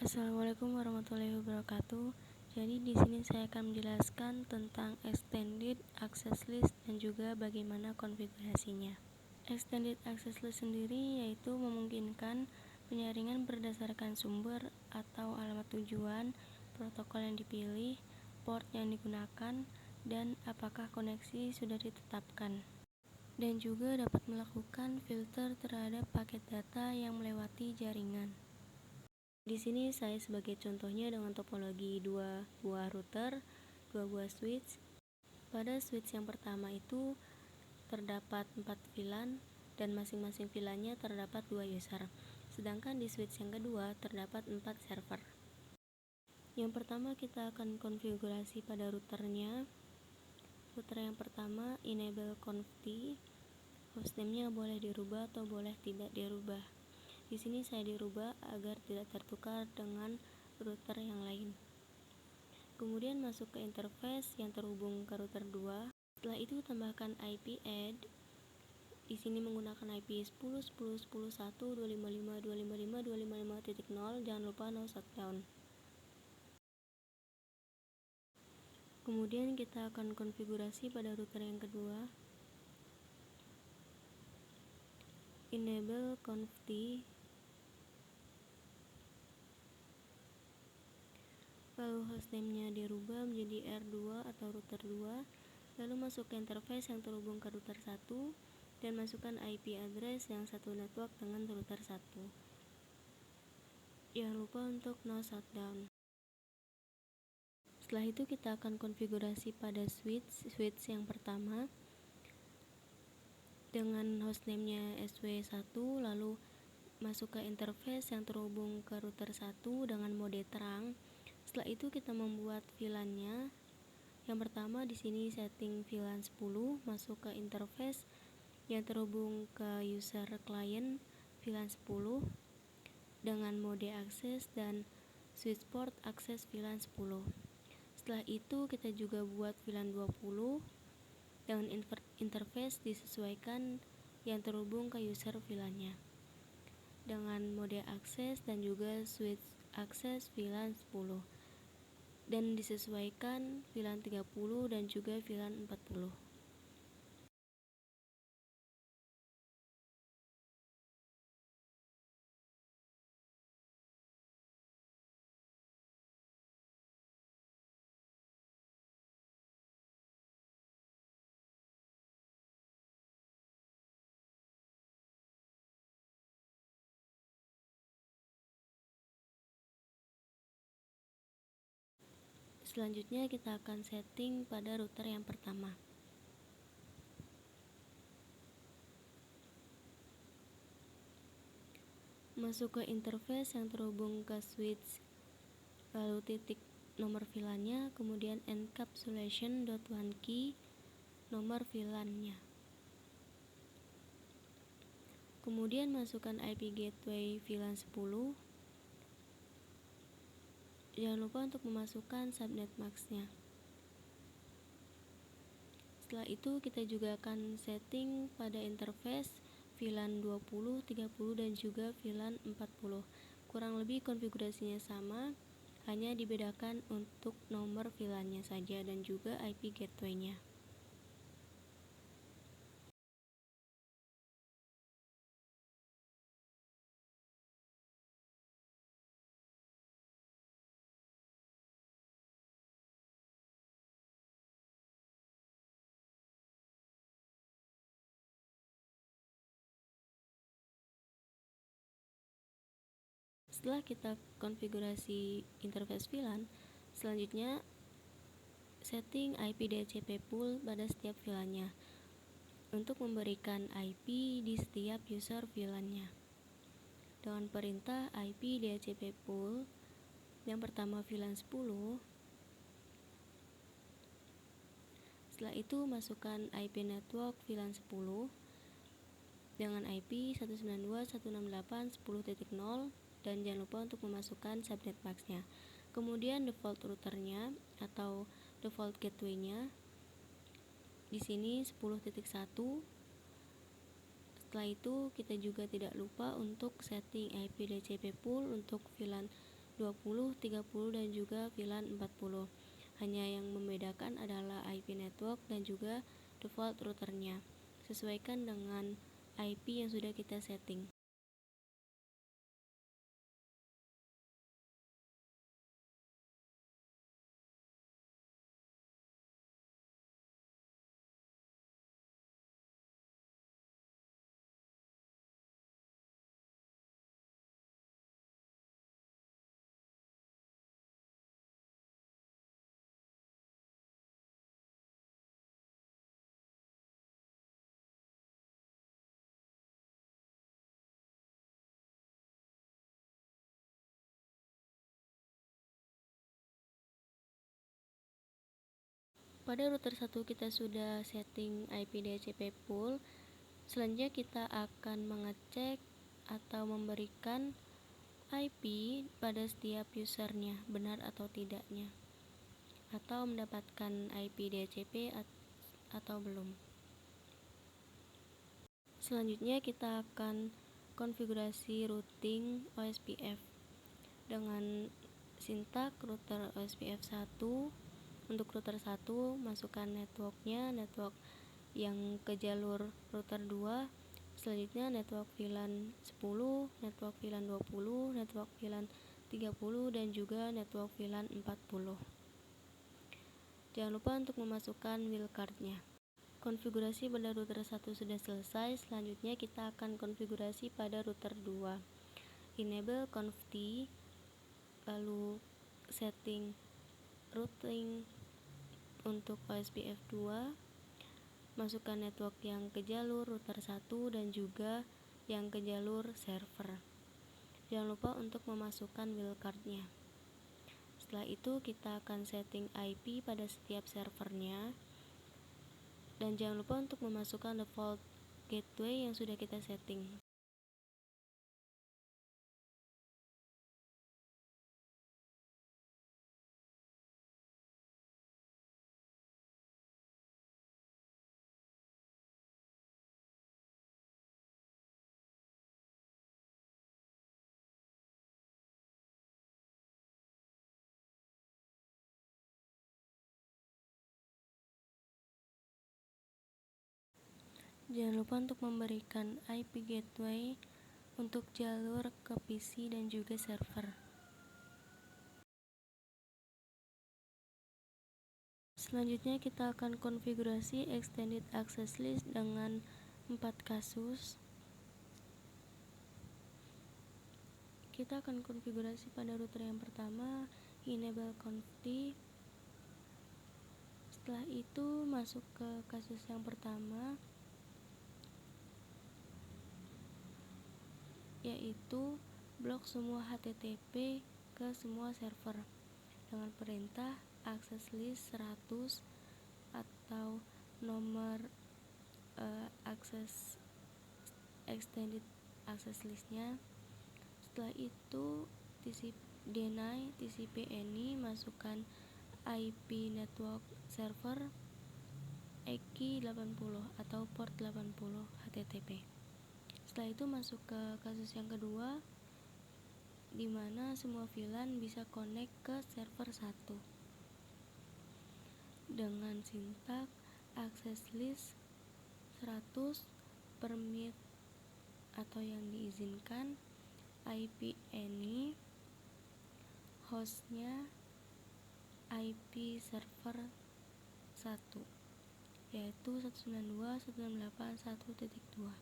Assalamualaikum warahmatullahi wabarakatuh. Jadi di sini saya akan menjelaskan tentang Extended Access List dan juga bagaimana konfigurasinya. Extended Access List sendiri yaitu memungkinkan penyaringan berdasarkan sumber atau alamat tujuan, protokol yang dipilih, port yang digunakan, dan apakah koneksi sudah ditetapkan. Dan juga dapat melakukan filter terhadap paket data yang melewati jaringan. Di sini saya sebagai contohnya dengan topologi dua buah router, dua buah switch. Pada switch yang pertama itu terdapat 4 VLAN dan masing-masing VLAN-nya terdapat 2 user. Sedangkan di switch yang kedua terdapat 4 server. Yang pertama kita akan konfigurasi pada routernya. Router yang pertama enable conft, hostname-nya boleh dirubah atau boleh tidak dirubah. Di sini saya dirubah agar tidak tertukar dengan router yang lain. Kemudian masuk ke interface yang terhubung ke router 2. Setelah itu tambahkan IP add. Di sini menggunakan IP 10.10.1.255.255.255.0. Jangan lupa no shutdown. Kemudian kita akan konfigurasi pada router yang kedua. Enable conft, lalu hostname-nya dirubah menjadi R2 atau router 2, lalu masuk ke interface yang terhubung ke router 1 dan masukkan IP address yang satu network dengan router 1. Jangan lupa untuk no shutdown. Setelah itu kita akan konfigurasi pada switch yang pertama dengan hostname-nya SW1, lalu masuk ke interface yang terhubung ke router 1 dengan mode terang. Setelah itu kita membuat VLAN-nya. Yang pertama di sini setting VLAN 10, masuk ke interface yang terhubung ke user client VLAN 10 dengan mode akses dan switch port akses VLAN 10. Setelah itu kita juga buat VLAN 20 dengan interface disesuaikan yang terhubung ke user VLAN-nya dengan mode akses dan juga switch akses VLAN 10 dan disesuaikan VLAN 30 dan juga VLAN 40. Selanjutnya kita akan setting pada router yang pertama. Masuk ke interface yang terhubung ke switch, lalu titik nomor VLAN-nya, kemudian encapsulation.1key nomor VLAN-nya. Kemudian masukkan IP gateway VLAN 10. Jangan lupa untuk memasukkan subnet mask-nya. Setelah itu kita juga akan setting pada interface VLAN 20, 30 dan juga VLAN 40. Kurang lebih konfigurasinya sama, hanya dibedakan untuk nomor VLAN-nya saja dan juga IP gateway-nya. Setelah kita konfigurasi interface VLAN, selanjutnya setting IP DHCP pool pada setiap VLAN-nya untuk memberikan IP di setiap user VLAN-nya. Dengan perintah IP DHCP pool, yang pertama VLAN 10. Setelah itu masukkan IP network VLAN 10 dengan IP 192.168.10.0 dan jangan lupa untuk memasukkan subnet mask-nya. Kemudian default routernya atau default gateway-nya di sini 10.1. Setelah itu kita juga tidak lupa untuk setting IP DHCP pool untuk VLAN 20, 30, dan juga VLAN 40. Hanya yang membedakan adalah IP network dan juga default routernya. Sesuaikan dengan IP yang sudah kita setting. Pada router 1 kita sudah setting IP DHCP pool. Selanjutnya kita akan mengecek atau memberikan IP pada setiap usernya, benar atau tidaknya, atau mendapatkan IP DHCP atau belum. Selanjutnya kita akan konfigurasi routing OSPF dengan sintak router OSPF 1. Untuk router 1 masukkan networknya, network yang ke jalur router 2. Selanjutnya network VLAN 10, network VLAN 20, network VLAN 30, dan juga network VLAN 40. Jangan lupa untuk memasukkan wildcard-nya. Konfigurasi pada router 1 sudah selesai. Selanjutnya kita akan konfigurasi pada router 2. Enable conft, lalu setting routing untuk OSPF 2, masukkan network yang ke jalur router 1 dan juga yang ke jalur server. Jangan lupa untuk memasukkan wildcard-nya. Setelah itu kita akan setting IP pada setiap servernya, dan jangan lupa untuk memasukkan default gateway yang sudah kita setting. Jangan lupa untuk memberikan IP gateway untuk jalur ke PC dan juga server. Selanjutnya kita akan konfigurasi extended access list dengan 4 kasus. Kita akan konfigurasi pada router yang pertama, enable conft. Setelah itu masuk ke kasus yang pertama, yaitu blok semua HTTP ke semua server dengan perintah access list 100 atau nomor access extended access listnya. Setelah itu deny TCP any, masukkan IP network server EKI 80 atau port 80 HTTP. Setelah itu masuk ke kasus yang kedua, di mana semua VLAN bisa connect ke server 1 dengan sintak access list 100 permit atau yang diizinkan IP any, hostnya IP server 1 yaitu 192.168.1.2.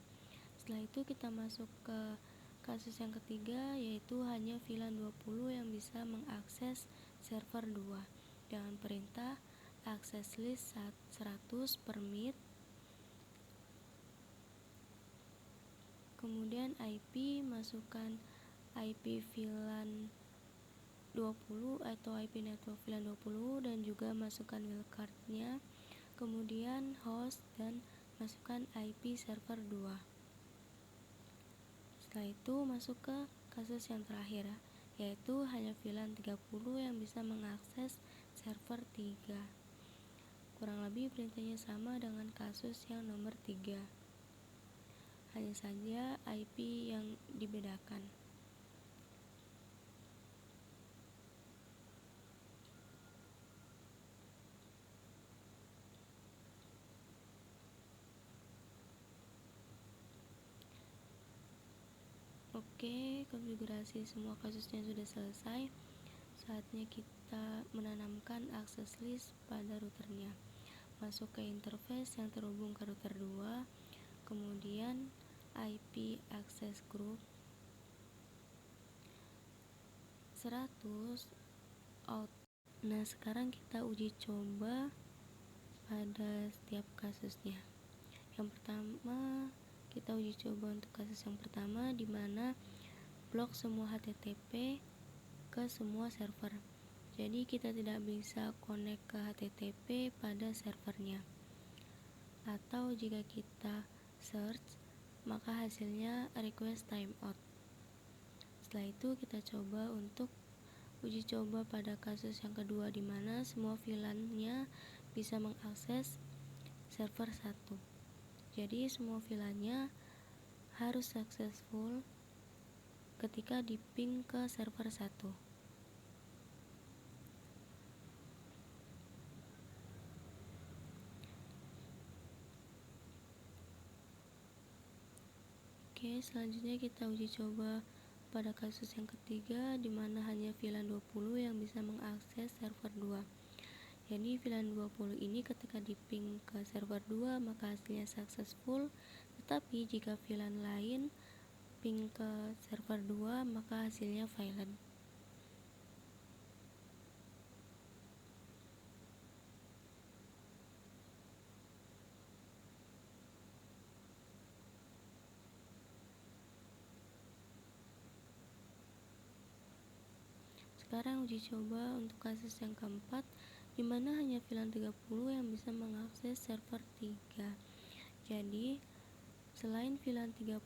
Setelah itu kita masuk ke kasus yang ketiga, yaitu hanya VLAN 20 yang bisa mengakses server 2 dengan perintah access list 100 permit, kemudian IP, masukkan IP VLAN 20 atau IP network VLAN 20 dan juga masukkan wildcard-nya, kemudian host dan masukkan IP server 2. Setelah itu masuk ke kasus yang terakhir, yaitu hanya VLAN 30 yang bisa mengakses server 3. Kurang lebih perintahnya sama dengan kasus yang nomor 3, hanya saja IP yang dibedakan. Oke, konfigurasi semua kasusnya sudah selesai. Saatnya kita menanamkan access list pada routernya. Masuk ke interface yang terhubung ke router 2, kemudian IP access group 100 out. Nah, sekarang kita uji coba pada setiap kasusnya. Yang pertama, kita uji coba untuk kasus yang pertama, di mana blok semua HTTP ke semua server. Jadi kita tidak bisa connect ke HTTP pada servernya. Atau jika kita search, maka hasilnya request timeout. Setelah itu kita coba untuk uji coba pada kasus yang kedua, di mana semua VLAN-nya bisa mengakses server 1. Jadi semua VLAN-nya harus successful ketika di ping ke server 1. Oke, selanjutnya kita uji coba pada kasus yang ketiga, di mana hanya VLAN 20 yang bisa mengakses server 2. Jadi VLAN 20 ini ketika di ping ke server 2 maka hasilnya successful, tetapi jika VLAN lain ping ke server 2 maka hasilnya violent. Sekarang uji coba untuk kasus yang keempat, di mana hanya VLAN 30 yang bisa mengakses server 3. Jadi selain VLAN 30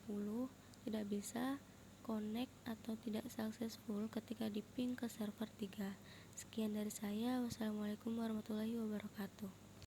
tidak bisa connect atau tidak successful ketika di ping ke server 3. Sekian dari saya. Wassalamualaikum warahmatullahi wabarakatuh.